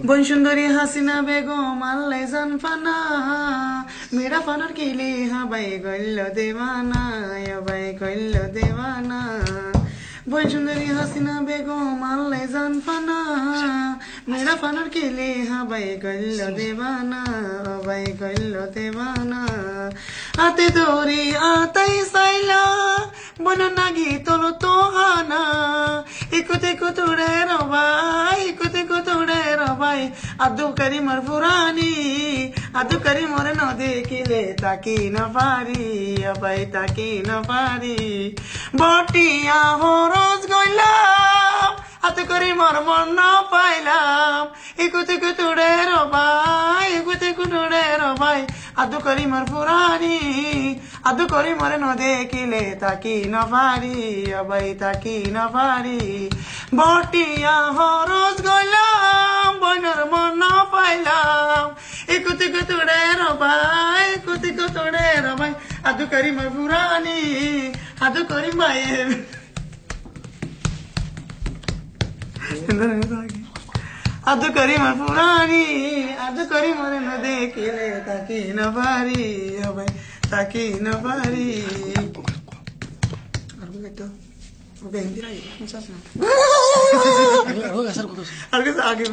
বন সুন্দরী হাসিনা বেগম আল্লাহ জান ফানা মেরা ফানার কিলি হাবাই গল্ল দেওয়ানা বাই গল্ল দেওয়ানা বন সুন্দরী হাসিনা বেগম আল্লাহ জান ফানা মেরা ফানার কিলি হাবাই গল্ল দেওয়ানা বাই গল্ল দেওয়ানা হাতে দড়ি আতাই সাইলা বন নাগি তোলো তো হানা ইকুতে কুতুড়ে রবাই ইকুতে কুতুড়ে রবাই আদু করি মর পুরানি আদু করি মর ন দেখিলে তাকি না পারি অবাই তাকি না পারি বটিয়া হরজ গইলাম আদু করি মর মন না পাইলাম ইকুতে কুতুড়ে রবাই ইকুতে কুতুড়ে রবাই আদু করি মর পুরানি আদু করি মরে ন দেখিলে তাকি না পারি অবাই তাকি না পারি বটিয়া হরজ গইলাম বইনার মন না পাইলাম ইকুতি কুতুড়ে রবাই ইকুতি কুতুড়ে রবাই আদু করি মর পুরানি আদু করি মায়ে আদু করি মর পুরানি আদু করি মরে ন দেখিলে তাকি না পারি অবাই তাকি না পারি আর আগে